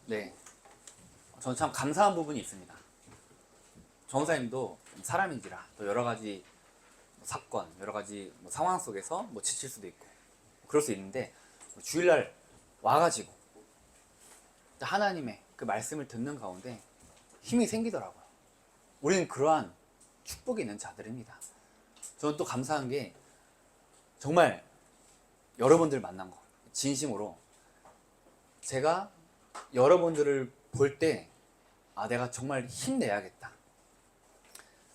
네, 저는 참 감사한 부분이 있습니다. 전사님도 사람인지라 또 여러 가지 사건, 여러 가지 상황 속에서 지칠 수도 있고 그럴 수 있는데 주일날 와가지고 하나님의 그 말씀을 듣는 가운데 힘이 생기더라고요. 우리는 그러한 축복이 있는 자들입니다. 저는 또 감사한 게 정말 여러분들 만난 거 진심으로 제가 여러분들을 볼 때 내가 정말 힘내야겠다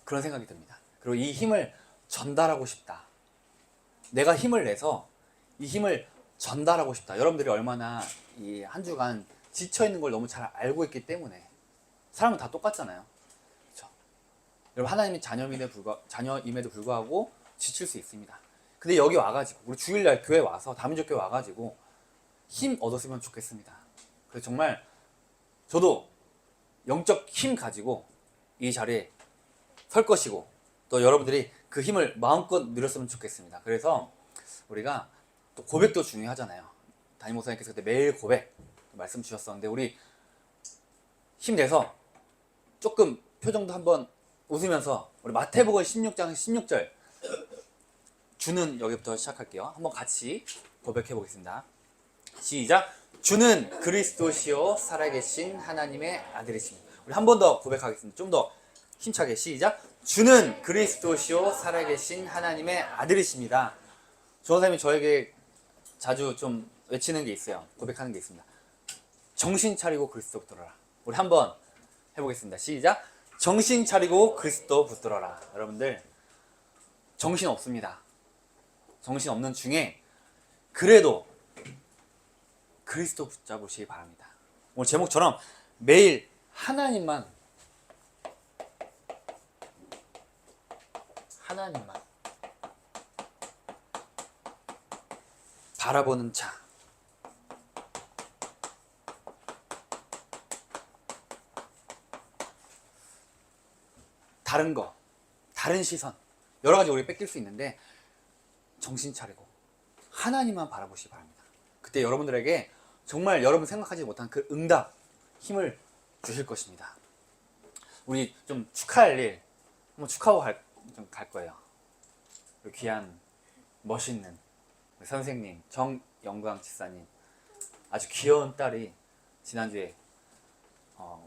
그런 생각이 듭니다. 그리고 이 힘을 전달하고 싶다. 내가 힘을 내서 이 힘을 전달하고 싶다. 여러분들이 얼마나 이 한 주간 지쳐있는 걸 너무 잘 알고 있기 때문에 사람은 다 똑같잖아요. 그렇죠? 여러분 하나님이 자녀임에도 불구하고 지칠 수 있습니다. 근데 여기 와가지고 우리 주일날 교회 와서 다민족교회 와가지고 힘 얻었으면 좋겠습니다. 그래서 정말 저도 영적 힘 가지고 이 자리에 설 것이고 또 여러분들이 그 힘을 마음껏 누렸으면 좋겠습니다. 그래서 우리가 또 고백도 중요하잖아요. 담임 목사님께서 그때 매일 고백 말씀 주셨었는데 우리 힘내서 조금 표정도 한번 웃으면서 우리 마태복음 16장 16절 주는 여기부터 시작할게요. 한번 같이 고백해 보겠습니다. 시작. 주는 그리스도시요 살아계신 하나님의 아들이십니다. 우리 한 번 더 고백하겠습니다. 좀 더 힘차게 시작. 주는 그리스도시요 살아계신 하나님의 아들이십니다. 조원사님이 저에게 자주 좀 외치는 게 있어요. 고백하는 게 있습니다. 정신 차리고 그리스도 붙들어라. 우리 한번 해보겠습니다. 시작. 정신 차리고 그리스도 붙들어라. 여러분들 정신 없습니다. 정신 없는 중에 그래도 그리스도 붙잡으시기 바랍니다. 오늘 제목처럼 매일 하나님만 바라보는 자. 다른 거, 다른 시선, 여러 가지 우리 뺏길 수 있는데 정신 차리고 하나님만 바라보시기 바랍니다. 그때 여러분들에게 정말 여러분 생각하지 못한 그 응답, 힘을 주실 것입니다. 우리 좀 축하할 일 한번 축하하고 갈 거예요. 귀한 멋있는 우리 선생님 정영광 집사님, 아주 귀여운 딸이 지난주에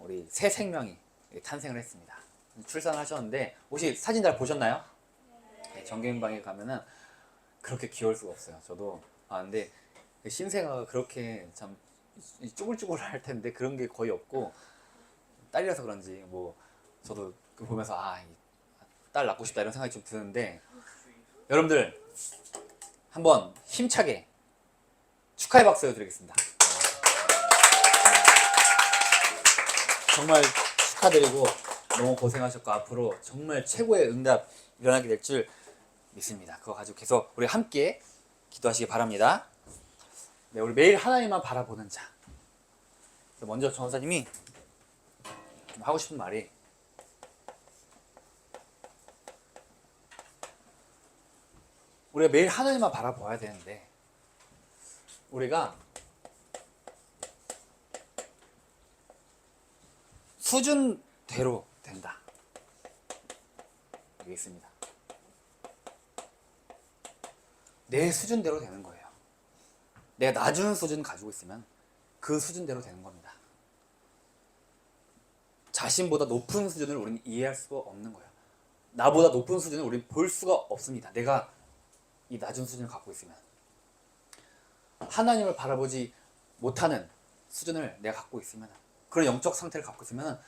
우리 새 생명이 탄생을 했습니다. 출산을 하셨는데 혹시 사진 잘 보셨나요? 네, 정경방에 가면은 그렇게 귀여울 수가 없어요. 저도 근데 신생아가 그렇게 참 쭈글쭈글할 텐데 그런 게 거의 없고 딸이라서 그런지 저도 보면서 딸 낳고 싶다 이런 생각이 좀 드는데 여러분들 한번 힘차게 축하의 박수 드리겠습니다. 정말 축하드리고 너무 고생하셨고 앞으로 정말 최고의 응답 일어나게 될 줄 믿습니다. 그거 가지고 계속 우리 함께 기도하시기 바랍니다. 네, 우리 매일 하나님만 바라보는 자. 먼저 전사님이 좀 하고 싶은 말이 우리가 매일 하나님만 바라봐야 되는데 우리가 수준대로 된다. 여기 있습니다. 내 수준대로 되는 거예요. 내가 낮은 수준 가지고 있으면 그 수준대로 되는 겁니다. 자신보다 높은 수준을 우리는 이해할 수가 없는 거예요. 나보다 높은 수준을 우리는 볼 수가 없습니다. 내가 이 낮은 수준을 갖고 있으면 하나님을 바라보지 못하는 수준을 내가 갖고 있으면 그런 영적 상태를 갖고 있으면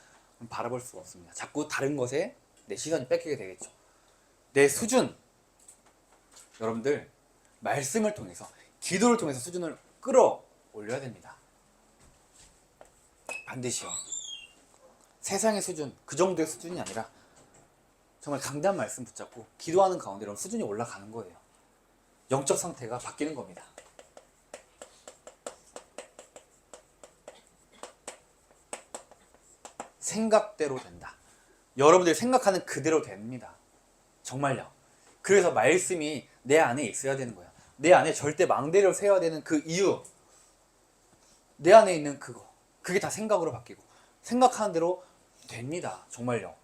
바라볼 수가 없습니다. 자꾸 다른 것에 내 시선이 뺏기게 되겠죠. 내 수준, 여러분들 말씀을 통해서 기도를 통해서 수준을 끌어올려야 됩니다. 반드시요. 세상의 수준, 그 정도의 수준이 아니라 정말 강단 말씀 붙잡고 기도하는 가운데 여러분 수준이 올라가는 거예요. 영적 상태가 바뀌는 겁니다. 생각대로 된다. 여러분들이 생각하는 그대로 됩니다. 정말요. 그래서 말씀이 내 안에 있어야 되는 거야. 내 안에 절대 망대를 세워야 되는 그 이유, 내 안에 있는 그거, 그게 다 생각으로 바뀌고 생각하는 대로 됩니다. 정말요.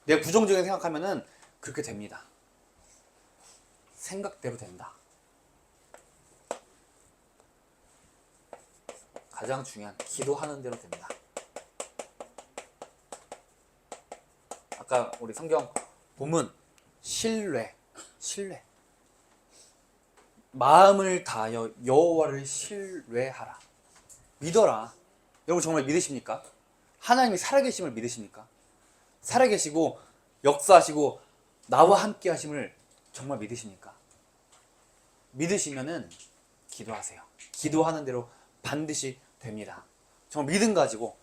내가 부정적인 생각하면은 그렇게 됩니다. 생각대로 된다. 가장 중요한 기도하는 대로 됩니다. 아까 우리 성경 본문 신뢰 마음을 다하여 여호와를 신뢰하라. 믿어라. 여러분 정말 믿으십니까? 하나님이 살아계심을 믿으십니까? 살아계시고 역사하시고 나와 함께 하심을 정말 믿으십니까? 믿으시면은 기도하세요. 기도하는 대로 반드시 됩니다. 정말 믿음 가지고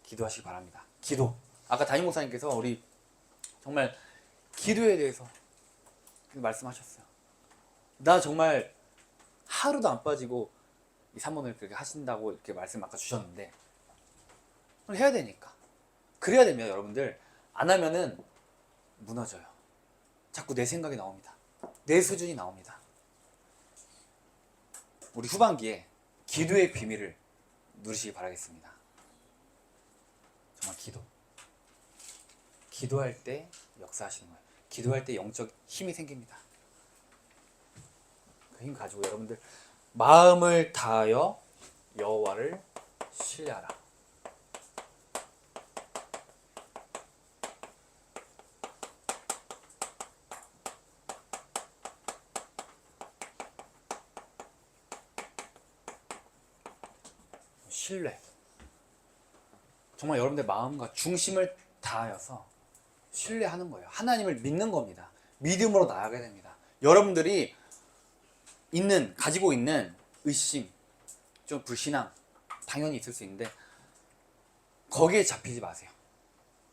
기도하시기 바랍니다. 기도. 아까 담임 목사님께서 우리 정말 기도에 대해서 말씀하셨어요. 나 정말 하루도 안 빠지고 이 3번을 그렇게 하신다고 이렇게 말씀 아까 주셨는데 해야 되니까. 그래야 되면 여러분들 안 하면은 무너져요. 자꾸 내 생각이 나옵니다. 내 수준이 나옵니다. 우리 후반기에 기도의 비밀을 누리시기 바라겠습니다. 정말 기도할 때 역사하시는 거예요. 기도할 때 영적 힘이 생깁니다. 그 힘 가지고 여러분들 마음을 다하여 여호와를 신뢰하라. 신뢰. 정말 여러분들 마음과 중심을 다하여서 신뢰하는 거예요. 하나님을 믿는 겁니다. 믿음으로 나아가야 됩니다. 여러분들이 가지고 있는 의심, 좀 불신앙 당연히 있을 수 있는데 거기에 잡히지 마세요.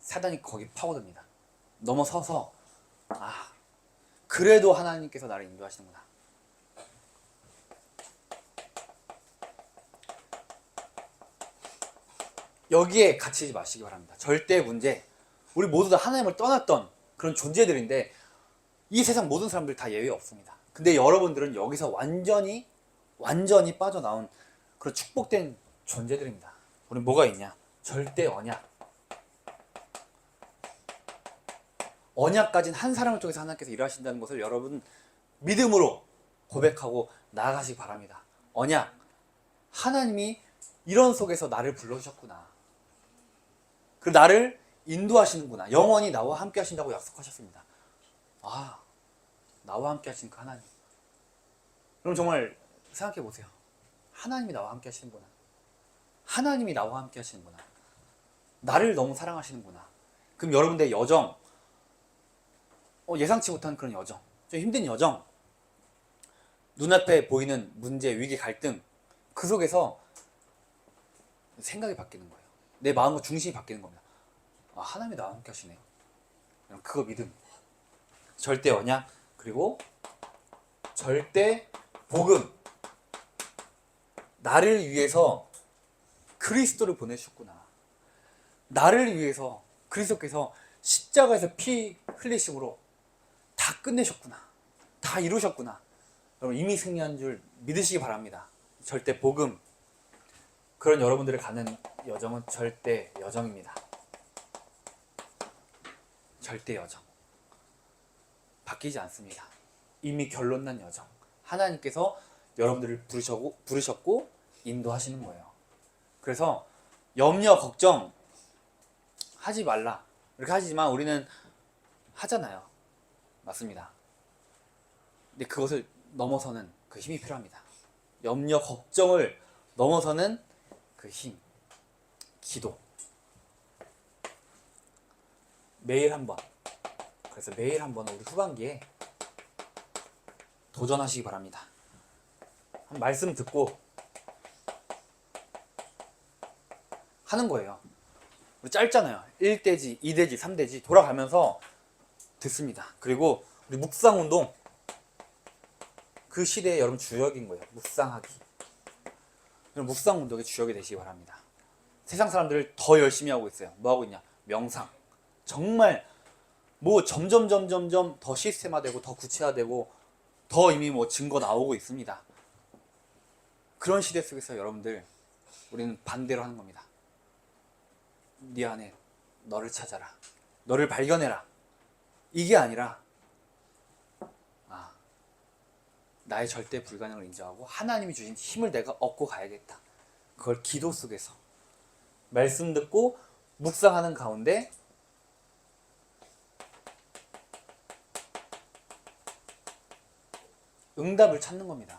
사단이 거기 파고듭니다. 넘어서서 그래도 하나님께서 나를 인도하시는구나. 여기에 갇히지 마시기 바랍니다. 절대 문제. 우리 모두 다 하나님을 떠났던 그런 존재들인데 이 세상 모든 사람들 다 예외 없습니다. 근데 여러분들은 여기서 완전히 빠져나온 그런 축복된 존재들입니다. 우리 뭐가 있냐? 절대 언약. 언약 가진 한 사람을 통해서 하나님께서 일하신다는 것을 여러분 믿음으로 고백하고 나아가시기 바랍니다. 언약. 하나님이 이런 속에서 나를 불러주셨구나. 그 나를 인도하시는구나. 영원히 나와 함께 하신다고 약속하셨습니다. 나와 함께 하시는 그 하나님. 그럼 정말 생각해 보세요. 하나님이 나와 함께 하시는구나. 하나님이 나와 함께 하시는구나. 나를 너무 사랑하시는구나. 그럼 여러분들의 여정, 예상치 못한 그런 여정, 좀 힘든 여정, 눈앞에 보이는 문제, 위기, 갈등, 그 속에서 생각이 바뀌는 거예요. 내 마음과 중심이 바뀌는 겁니다. 하나님이 나와 함께 하시네. 그거 믿음. 절대 언약, 그리고 절대 복음. 나를 위해서 그리스도를 보내주셨구나. 나를 위해서 그리스도께서 십자가에서 피 흘리심으로 다 끝내셨구나. 다 이루셨구나. 여러분 이미 승리한 줄 믿으시기 바랍니다. 절대 복음. 그런 여러분들이 가는 여정은 절대 여정입니다. 절대 여정. 바뀌지 않습니다. 이미 결론 난 여정. 하나님께서 여러분들을 부르셨고 인도하시는 거예요. 그래서 염려, 걱정 하지 말라. 이렇게 하지만 우리는 하잖아요. 맞습니다. 근데 그것을 넘어서는 그 힘이 필요합니다. 염려, 걱정을 넘어서는 그 힘. 기도. 매일 한 번. 그래서 매일 한 번 우리 후반기에 도전하시기 바랍니다. 한 말씀 듣고 하는 거예요. 우리 짧잖아요. 1대지, 2대지, 3대지 돌아가면서 듣습니다. 그리고 우리 묵상운동, 그 시대에 여러분 주역인 거예요. 묵상하기. 묵상운동의 주역이 되시기 바랍니다. 세상 사람들을 더 열심히 하고 있어요. 뭐 하고 있냐? 명상. 정말 점점 더 시스템화되고 더 구체화되고 더 이미 증거 나오고 있습니다. 그런 시대 속에서 여러분들 우리는 반대로 하는 겁니다. 네 안에 너를 찾아라. 너를 발견해라. 이게 아니라 나의 절대 불가능을 인정하고 하나님이 주신 힘을 내가 얻고 가야겠다. 그걸 기도 속에서 말씀 듣고 묵상하는 가운데 응답을 찾는 겁니다.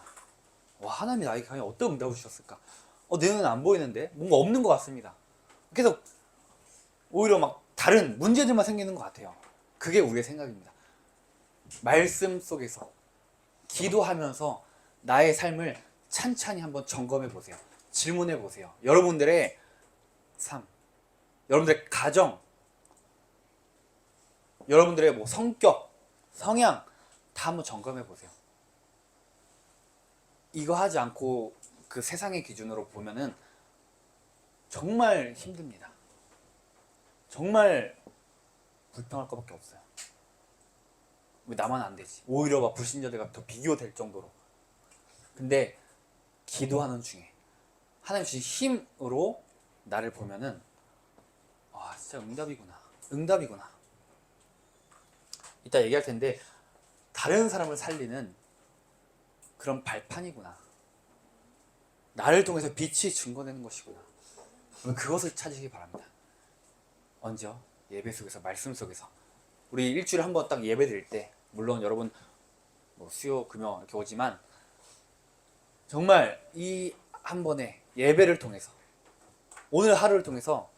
와, 하나님이 나에게 과연 어떤 응답을 주셨을까? 내 눈은 안 보이는데 뭔가 없는 것 같습니다. 계속 오히려 막 다른 문제들만 생기는 것 같아요. 그게 우리의 생각입니다. 말씀 속에서 기도하면서 나의 삶을 찬찬히 한번 점검해 보세요. 질문해 보세요. 여러분들의 삶, 여러분들의 가정, 여러분들의 뭐 성격, 성향 다 한번 점검해 보세요. 이거 하지 않고 그 세상의 기준으로 보면은 정말 힘듭니다. 정말 불평할 것밖에 없어요. 왜 나만 안 되지? 오히려 막 불신자들과 더 비교될 정도로. 근데 기도하는 중에 하나님 주신 힘으로 나를 보면은 진짜 응답이구나. 이따 얘기할 텐데 다른 사람을 살리는 그런 발판이구나. 나를 통해서 빛이 증거되는 것이구나. 그것을 찾으시기 바랍니다. 언제요? 예배 속에서, 말씀 속에서. 우리 일주일에 한 번 딱 예배 드릴 때, 물론 여러분 뭐 수요, 금요 이렇게 오지만 정말 이 한 번의 예배를 통해서, 오늘 하루를 통해서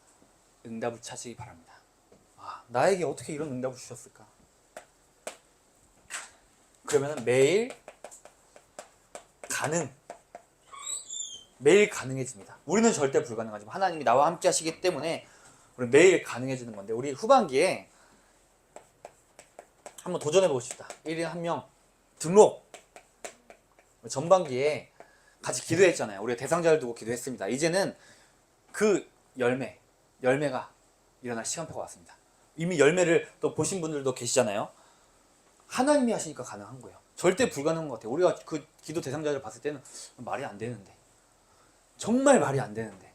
응답을 찾으시기 바랍니다. 나에게 어떻게 이런 응답을 주셨을까? 그러면 매일 가능해집니다. 우리는 절대 불가능하지만 하나님이 나와 함께 하시기 때문에 우리 매일 가능해지는 건데, 우리 후반기에 한번 도전해 봅시다. 1인 1명 등록. 전반기에 같이 기도했잖아요. 우리가 대상자를 두고 기도했습니다. 이제는 그 열매가 일어날 시간표가 왔습니다. 이미 열매를 또 보신 분들도 계시잖아요. 하나님이 하시니까 가능한 거예요. 절대 불가능한 것 같아요. 우리가 그 기도 대상자를 봤을 때는 말이 안 되는데, 정말 말이 안 되는데,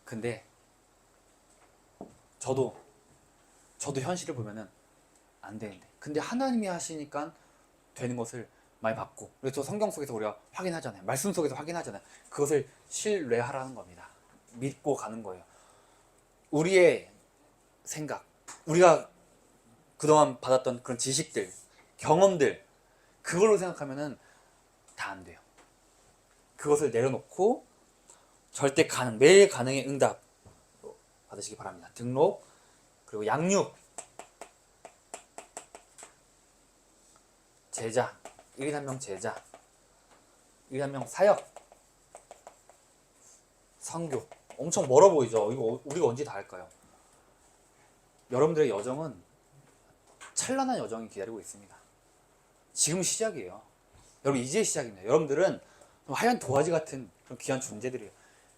근데 저도 현실을 보면은 안 되는데, 근데 하나님이 하시니까 되는 것을 많이 봤고, 그래서 성경 속에서 우리가 확인하잖아요. 말씀 속에서 확인하잖아요. 그것을 신뢰하라는 겁니다. 믿고 가는 거예요. 우리의 생각, 우리가 그동안 받았던 그런 지식들, 경험들, 그걸로 생각하면은 다 안 돼요. 그것을 내려놓고 절대 가능, 매일 가능의 응답 받으시기 바랍니다. 등록, 그리고 양육, 제자, 1인 1명 제자, 1인 1명 사역, 선교. 엄청 멀어 보이죠? 이거 우리가 언제 다 할까요? 여러분들의 여정은 찬란한 여정이 기다리고 있습니다. 지금 시작이에요. 여러분, 이제 시작입니다. 여러분들은 하얀 도화지 같은 그런 귀한 존재들이에요.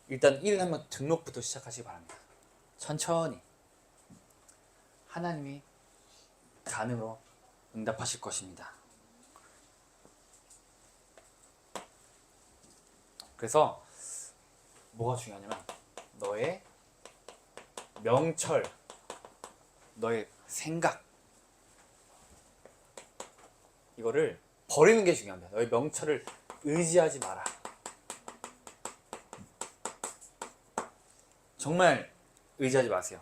일단 1인 1명 등록부터 시작하시기 바랍니다. 천천히 하나님이 가능으로 응답하실 것입니다. 그래서 뭐가 중요하냐면 너의 명철, 너의 생각, 이거를 버리는 게 중요합니다. 너의 명철을 의지하지 마라. 정말 의지하지 마세요.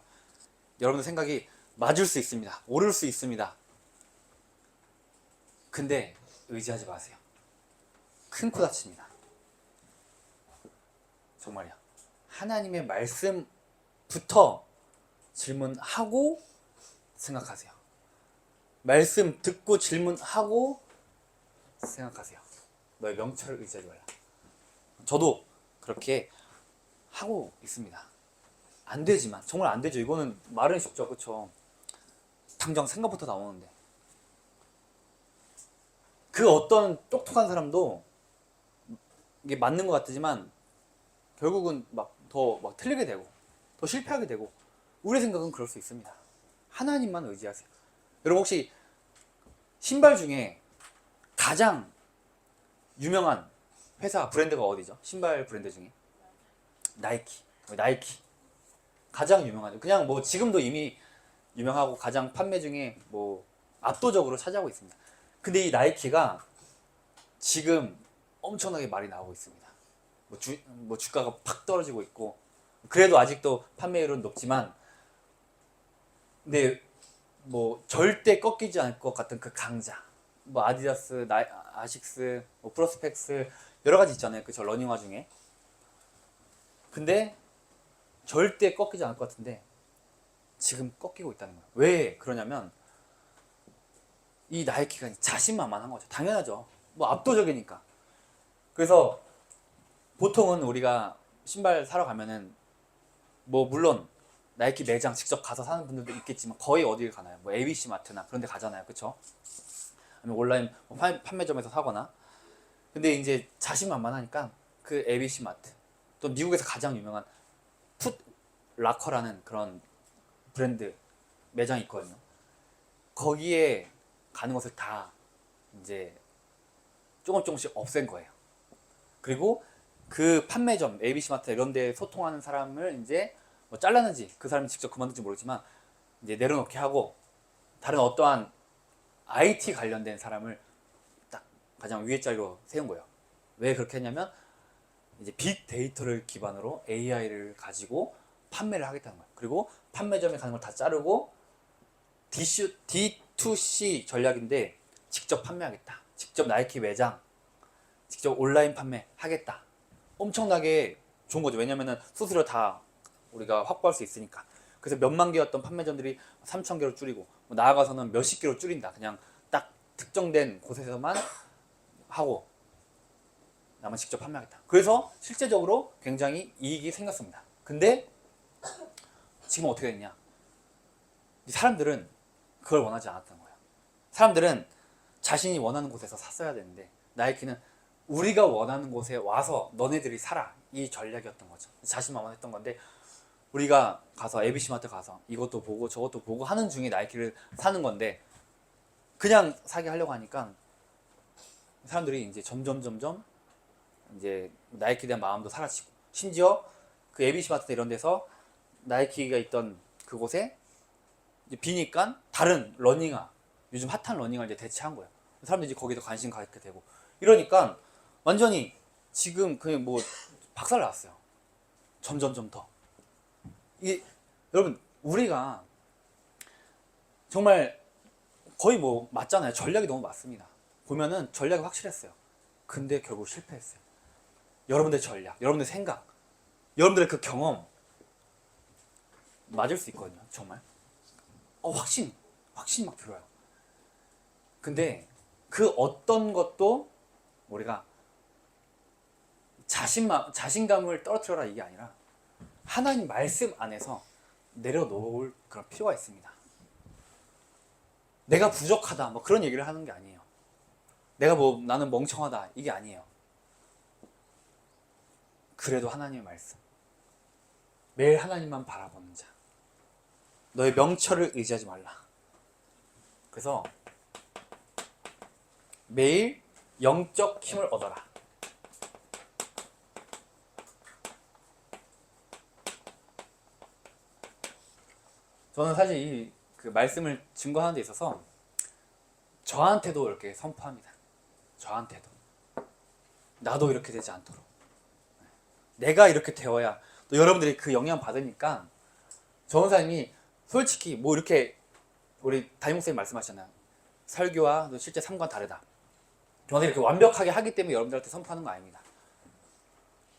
여러분의 생각이 맞을 수 있습니다. 옳을 수 있습니다. 근데 의지하지 마세요. 큰 코 다칩니다. 정말요. 하나님의 말씀부터 질문하고 생각하세요. 말씀 듣고 질문하고 생각하세요. 너의 명철을 의지하지 말라. 저도 그렇게 하고 있습니다. 안 되지만, 정말 안 되죠. 이거는 말은 쉽죠, 그렇죠? 당장 생각부터 나오는데, 그 어떤 똑똑한 사람도 이게 맞는 것 같지만 결국은 더 틀리게 되고 더 실패하게 되고, 우리의 생각은 그럴 수 있습니다. 하나님만 의지하세요. 여러분, 혹시 신발 중에 가장 유명한 회사 브랜드가 어디죠? 신발 브랜드 중에 나이키. 가장 유명하죠. 그냥 뭐 지금도 이미 유명하고 가장 판매 중에 뭐 압도적으로 차지하고 있습니다. 근데 이 나이키가 지금 엄청나게 말이 나오고 있습니다. 뭐 주가가 팍 떨어지고 있고, 그래도 아직도 판매율은 높지만, 근데 뭐 절대 꺾이지 않을 것 같은 그 강자, 뭐 아디다스, 아식스, 뭐 프로스펙스 여러 가지 있잖아요. 그 저 러닝화 중에. 근데 절대 꺾이지 않을 것 같은데 지금 꺾이고 있다는 거예요. 왜 그러냐면 이 나이키가 자신만만한 거죠. 당연하죠. 뭐 압도적이니까. 그래서 보통은 우리가 신발 사러 가면은 뭐 물론 나이키 매장 직접 가서 사는 분들도 있겠지만 거의 어디를 가나요? 뭐 ABC 마트나 그런 데 가잖아요. 그쵸? 아니면 온라인 뭐 판매점에서 사거나. 근데 이제 자신만만하니까 그 ABC 마트, 또 미국에서 가장 유명한 풋 라커라는 그런 브랜드 매장이 있거든요. 거기에 가는 것을 다 이제 조금씩 없앤 거예요. 그리고 그 판매점, ABC마트 이런 데 소통하는 사람을 이제 뭐 잘랐는지 그 사람이 직접 그만둔지 모르지만 이제 내려놓게 하고 다른 어떠한 IT 관련된 사람을 딱 가장 위에 자리로 세운 거예요. 왜 그렇게 했냐면 이제 빅데이터를 기반으로 AI를 가지고 판매를 하겠다는 거예요. 그리고 판매점에 가는 걸 다 자르고 D2C 전략인데 직접 판매하겠다. 직접 나이키 매장, 직접 온라인 판매하겠다. 엄청나게 좋은 거죠. 왜냐면은 수수료 다 우리가 확보할 수 있으니까. 그래서 몇만 개였던 판매점들이 3천 개로 줄이고, 뭐 나아가서는 몇십 개로 줄인다. 그냥 딱 특정된 곳에서만 하고 나만 직접 판매하겠다. 그래서 실제적으로 굉장히 이익이 생겼습니다. 근데 지금 어떻게 됐냐? 사람들은 그걸 원하지 않았던 거예요. 사람들은 자신이 원하는 곳에서 샀어야 되는데 나이키는 우리가 원하는 곳에 와서 너네들이 사라, 이 전략이었던 거죠. 자신만만했던 건데 우리가 가서 ABC마트 가서 이것도 보고 저것도 보고 하는 중에 나이키를 사는 건데 그냥 사게 하려고 하니까 사람들이 이제 점점 이제 나이키에 대한 마음도 사라지고, 심지어 그 ABC마트 이런 데서 나이키가 있던 그곳에 이제 비니까 다른 러닝화, 요즘 핫한 러닝화를 이제 대체한 거예요. 사람들이 이제 거기서 관심 갖게 되고 이러니까 완전히 지금 그냥 뭐 박살 났어요. 점점 더. 이 여러분, 우리가 정말 거의 뭐 맞잖아요. 전략이 너무 맞습니다. 보면은 전략이 확실했어요. 근데 결국 실패했어요. 여러분들의 전략, 여러분들의 생각, 여러분들의 그 경험 맞을 수 있거든요. 정말 확신 막 들어요. 근데 그 어떤 것도 우리가 자신감을 떨어뜨려라 이게 아니라 하나님 말씀 안에서 내려놓을 그런 필요가 있습니다. 내가 부족하다 뭐 그런 얘기를 하는 게 아니에요. 내가 뭐 나는 멍청하다 이게 아니에요. 그래도 하나님의 말씀, 매일 하나님만 바라보는 자, 너의 명철을 의지하지 말라. 그래서 매일 영적 힘을 얻어라. 저는 사실 이 그 말씀을 증거하는 데 있어서 저한테도 이렇게 선포합니다. 저한테도 나도 이렇게 되지 않도록, 내가 이렇게 되어야 또 여러분들이 그 영향 받으니까. 저 원사님이 솔직히 뭐 이렇게 우리 담임목사님 말씀하셨잖아요. 설교와 실제 삶과 다르다. 저한테 이렇게 완벽하게 하기 때문에 여러분들한테 선포하는 거 아닙니다.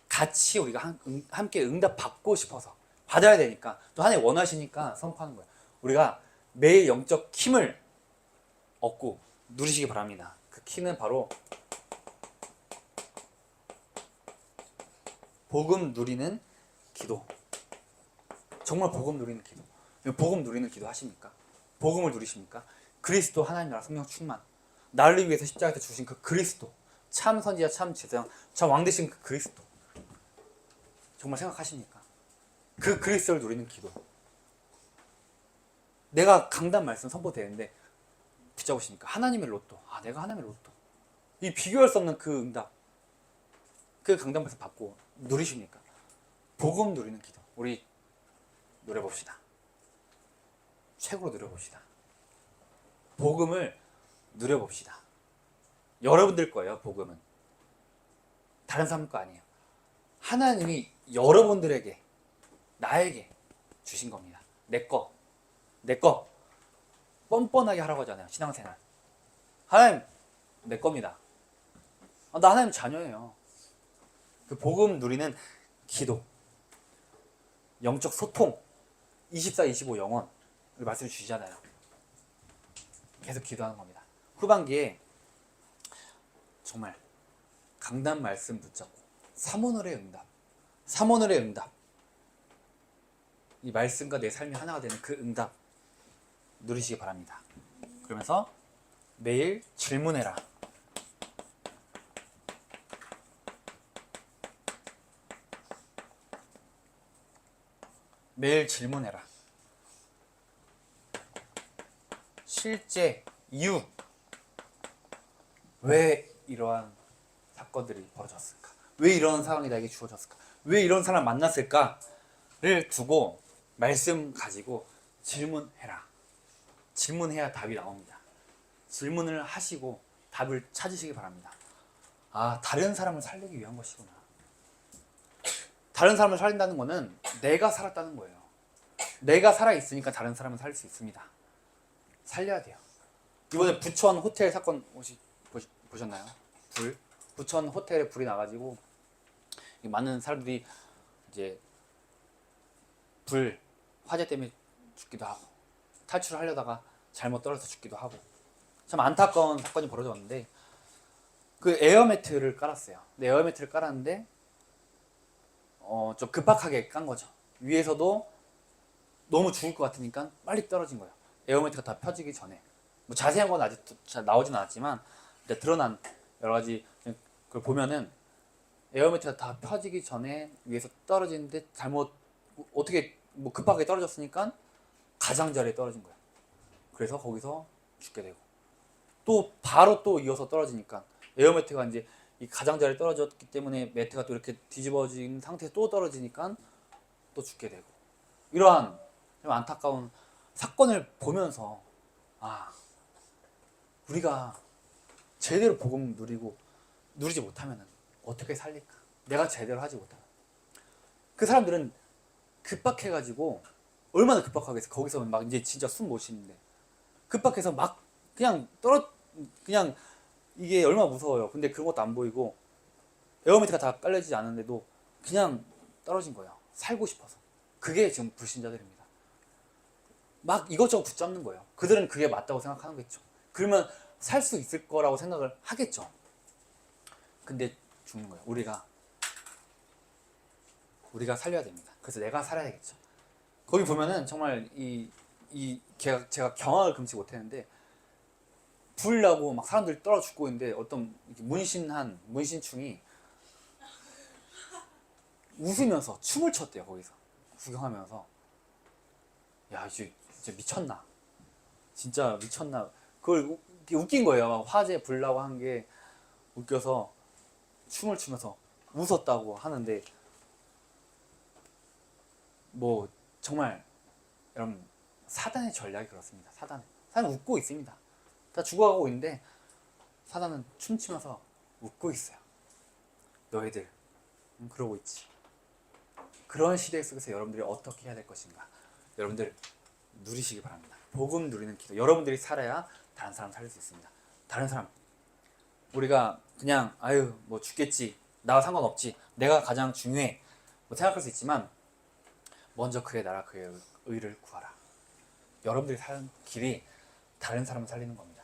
같이 우리가 함께 응답 받고 싶어서 받아야 되니까, 또 하나님 원하시니까 선포하는 거예요. 우리가 매일 영적 힘을 얻고 누리시기 바랍니다. 그 키는 바로 복음 누리는 기도. 정말 복음 누리는 기도. 복음 누리는 기도 하십니까? 복음을 누리십니까? 그리스도 하나님 나라 성령 충만, 나를 위해서 십자가에서 주신 그 그리스도, 참 선지자, 참 제사장, 참 왕 되신 그 그리스도 정말 생각하십니까? 그 그리스도를 누리는 기도. 내가 강단 말씀 선포되는데 붙잡으십니까? 하나님의 로또. 내가 하나님의 로또. 이 비교할 수 없는 그 응답, 그 강단 말씀 받고 누리십니까? 복음 누리는 기도. 우리 누려봅시다. 최고로 누려봅시다. 복음을 누려봅시다. 여러분들 거예요. 복음은 다른 사람 거 아니에요. 하나님이 여러분들에게, 나에게 주신 겁니다. 내 거 뻔뻔하게 하라고 하잖아요. 신앙생활. 하나님 내 겁니다. 나 하나님 자녀예요. 그 복음 누리는 기도, 영적 소통, 24-25 영원 말씀 주시잖아요. 계속 기도하는 겁니다. 후반기에 정말 강단 말씀 붙잡고 삼오늘의 응답, 이 말씀과 내 삶이 하나가 되는 그 응답 누리시기 바랍니다. 그러면서 매일 질문해라. 매일 질문해라. 실제 이유, 왜 이러한 사건들이 벌어졌을까? 왜 이런 상황이 나에게 주어졌을까? 왜 이런 사람 만났을까를 두고 말씀 가지고 질문해라. 질문해야 답이 나옵니다. 질문을 하시고 답을 찾으시기 바랍니다. 다른 사람을 살리기 위한 것이구나. 다른 사람을 살린다는 것은 내가 살았다는 거예요. 내가 살아있으니까 다른 사람은 살 수 있습니다. 살려야 돼요. 이번에 부천 호텔 사건 혹시 보셨나요? 부천 호텔에 불이 나가지고 많은 사람들이 이제 화재 때문에 죽기도 하고 탈출하려다가 잘못 떨어져서 죽기도 하고 참 안타까운 사건이 벌어졌는데 그 에어매트를 깔았어요. 근데 에어매트를 깔았는데 좀 급박하게 깐 거죠. 위에서도 너무 죽을 것 같으니까 빨리 떨어진 거예요. 에어매트가 다 펴지기 전에. 뭐 자세한 건 아직 잘 나오진 않았지만 드러난 여러 가지 그걸 보면은 에어매트가 다 펴지기 전에 위에서 떨어지는데 잘못 어떻게 뭐 급하게 떨어졌으니까 가장자리에 떨어진 거예요. 그래서 거기서 죽게 되고 또 바로 또 이어서 떨어지니까 에어매트가 이제 이 가장자리에 떨어졌기 때문에 매트가 또 이렇게 뒤집어진 상태에서 또 떨어지니까 또 죽게 되고 이러한 좀 안타까운 사건을 보면서 우리가 제대로 복음 누리지 못하면 어떻게 살릴까? 내가 제대로 하지 못하면 그 사람들은 급박해가지고 얼마나 급박하겠어. 거기서 막 이제 진짜 숨 못 쉬는데 급박해서 막 그냥 이게 얼마나 무서워요. 근데 그런 것도 안 보이고 에어매트가 다 깔려지지 않은데도 그냥 떨어진 거예요. 살고 싶어서. 그게 지금 불신자들입니다. 막 이것저것 붙잡는 거예요. 그들은 그게 맞다고 생각하겠죠. 그러면 살 수 있을 거라고 생각을 하겠죠. 근데 죽는 거예요. 우리가 살려야 됩니다. 그래서 내가 살아야겠죠. 거기 보면은 정말 제가 경악을 금치 못했는데 불 나고 막 사람들 떨어 죽고 있는데 어떤 문신충이 웃으면서 춤을 췄대요. 거기서 구경하면서 야 이제 진짜 미쳤나? 진짜 미쳤나? 그걸 웃긴 거예요. 화재 불 나고 한 게 웃겨서 춤을 추면서 웃었다고 하는데 뭐 정말 여러분 사단의 전략이 그렇습니다. 사단은 웃고 있습니다. 다 죽어가고 있는데 사단은 춤추면서 웃고 있어요. 너희들 그러고 있지. 그런 시대 속에서 여러분들이 어떻게 해야 될 것인가 여러분들 누리시기 바랍니다. 복음 누리는 기도. 여러분들이 살아야 다른 사람 살릴 수 있습니다. 다른 사람 우리가 그냥 뭐 죽겠지, 나와 상관없지, 내가 가장 중요해 뭐 생각할 수 있지만 먼저 그의 나라 그의 의를 구하라. 여러분들이 사는 길이 다른 사람을 살리는 겁니다.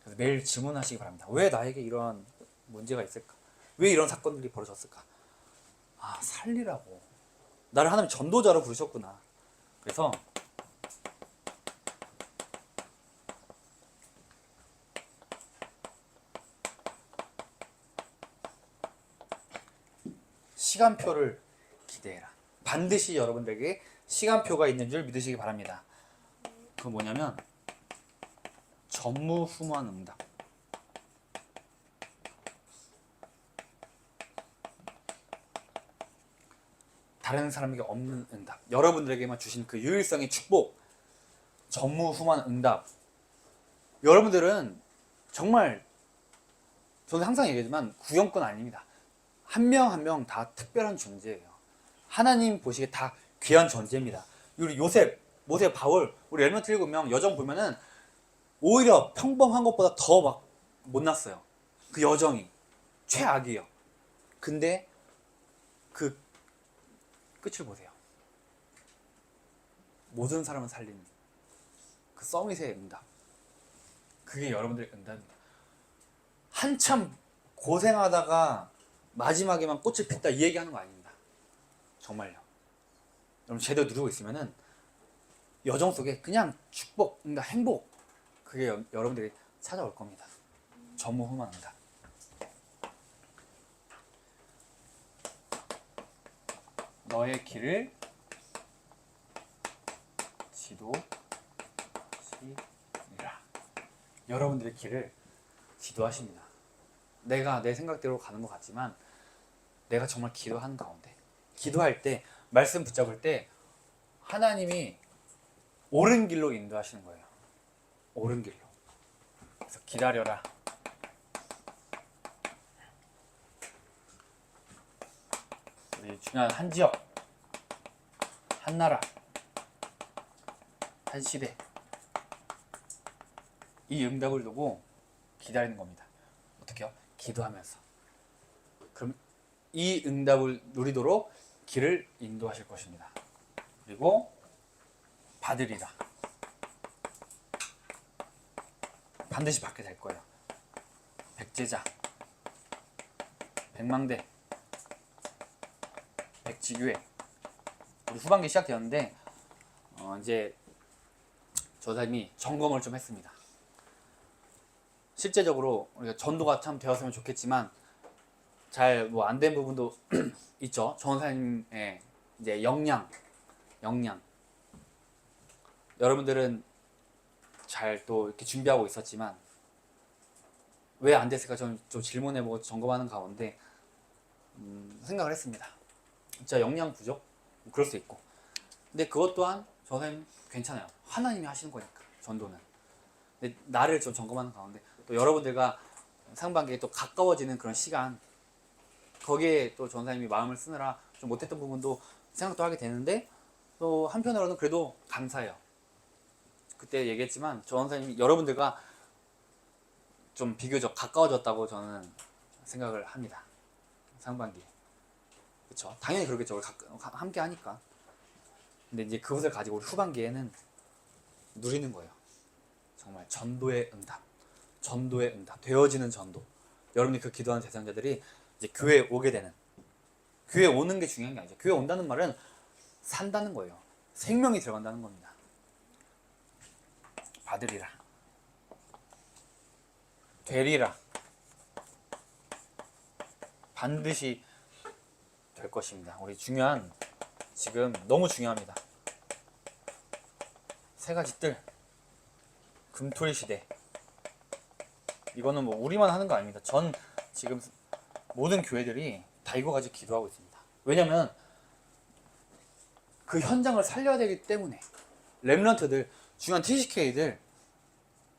그래서 매일 질문하시기 바랍니다. 왜 나에게 이러한 문제가 있을까? 왜 이런 사건들이 벌어졌을까? 살리라고. 나를 하나님 전도자로 부르셨구나. 그래서 시간표를 기대해라. 반드시 여러분들에게 시간표가 있는 줄 믿으시기 바랍니다. 그건 뭐냐면 전무후무한 응답. 다른 사람에게 없는 응답, 여러분들에게만 주신 그 유일성의 축복, 전무후무한 응답. 여러분들은 정말, 저는 항상 얘기하지만 구경꾼 아닙니다. 한 명 한 명 다 특별한 존재예요. 하나님 보시기에 다 귀한 존재입니다. 우리 요셉, 모세, 바울, 우리 렘넌트 7명 여정 보면은 오히려 평범한 것보다 더 막 못났어요. 그 여정이 최악이에요. 근데 그 끝을 보세요. 모든 사람을 살리는 그 서밋의 응답. 그게 여러분들의 응답입니다. 한참 고생하다가 마지막에만 꽃을 폈다 이 얘기하는 거 아닙니다. 정말요. 여러분 제대로 누르고 있으면은 여정 속에 그냥 축복, 응답, 행복, 그게 여러분들이 찾아올 겁니다. 전무후무한 응답. 너의 길을 지도시리라. 여러분들의 길을 지도하십니다. 내가 내 생각대로 가는 것 같지만 내가 정말 기도하는 가운데, 기도할 때, 말씀 붙잡을 때 하나님이 옳은 길로 인도하시는 거예요. 옳은 길로. 그래서 기다려라. 우리 중요한 한 지역, 한 나라, 한 시대, 이 응답을 두고 기다리는 겁니다. 어떻게요? 기도하면서. 그럼 이 응답을 누리도록 길을 인도하실 것입니다. 그리고 받으리라. 반드시 받게 될 거예요. 백제자, 백망대, 백지교회. 우리 후반기 시작되었는데 이제 저자님이 점검을 좀 했습니다. 실제적으로 우리가 전도가 참 되었으면 좋겠지만 잘 뭐 안 된 부분도 있죠. 전사님의 이제 역량. 여러분들은 잘 또 이렇게 준비하고 있었지만 왜 안 됐을까 좀 질문해보고 점검하는 가운데 생각을 했습니다. 진짜 역량 부족? 그럴 수 있고. 근데 그것 또한 전사님 괜찮아요. 하나님이 하시는 거니까 전도는. 근데 나를 좀 점검하는 가운데 또 여러분들과 상반기에 또 가까워지는 그런 시간, 거기에 또 전사님이 마음을 쓰느라 좀 못했던 부분도 생각도 하게 되는데 또 한편으로는 그래도 감사해요. 그때 얘기했지만 전사님이 여러분들과 좀 비교적 가까워졌다고 저는 생각을 합니다. 상반기에. 그렇죠. 당연히 그렇겠죠. 우리 함께 하니까. 근데 이제 그것을 가지고 우리 후반기에는 누리는 거예요. 정말 전도의 응답, 되어지는 전도. 여러분이 그 기도하는 대상자들이 이제 교회에 오게 되는, 교회에 오는 게 중요한 게 아니죠. 교회 온다는 말은 산다는 거예요. 생명이 들어간다는 겁니다. 받으리라. 되리라. 반드시 될 것입니다. 우리 지금 너무 중요합니다. 세 가지 뜰. 금토일 시대. 이거는 뭐 우리만 하는 거 아닙니다. 전 지금 모든 교회들이 다 이거 가지고 기도하고 있습니다. 왜냐면 그 현장을 살려야 되기 때문에, 렘넌트들, 중요한 TCK들,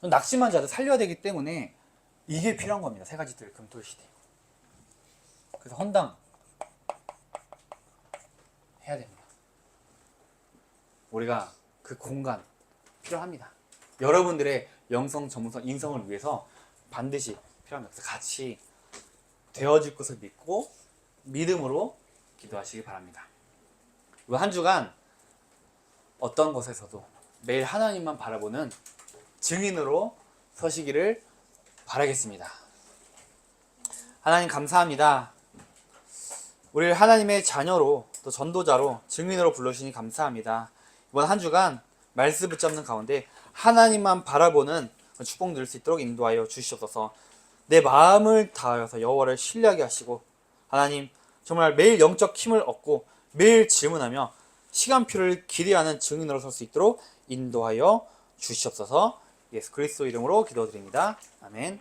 낙심한 자들 살려야 되기 때문에 이게 필요한 겁니다. 세 가지 뜰, 금토일 시대. 그래서 헌당 해야 됩니다. 우리가 그 공간 필요합니다. 여러분들의 영성, 전문성, 인성을 위해서 반드시 필요합니다. 그래서 같이 되어질 것을 믿고 믿음으로 기도하시기 바랍니다. 이 한 주간 어떤 곳에서도 매일 하나님만 바라보는 증인으로 서시기를 바라겠습니다. 하나님 감사합니다. 우리를 하나님의 자녀로, 또 전도자로, 증인으로 불러주시니 감사합니다. 이번 한 주간 말씀 붙잡는 가운데 하나님만 바라보는 축복 누릴 수 있도록 인도하여 주시옵소서. 내 마음을 다하여서 여호와를 신뢰하게 하시고, 하나님 정말 매일 영적 힘을 얻고 매일 질문하며 시간표를 기대하는 증인으로 설 수 있도록 인도하여 주시옵소서. 예수 그리스도 이름으로 기도드립니다. 아멘.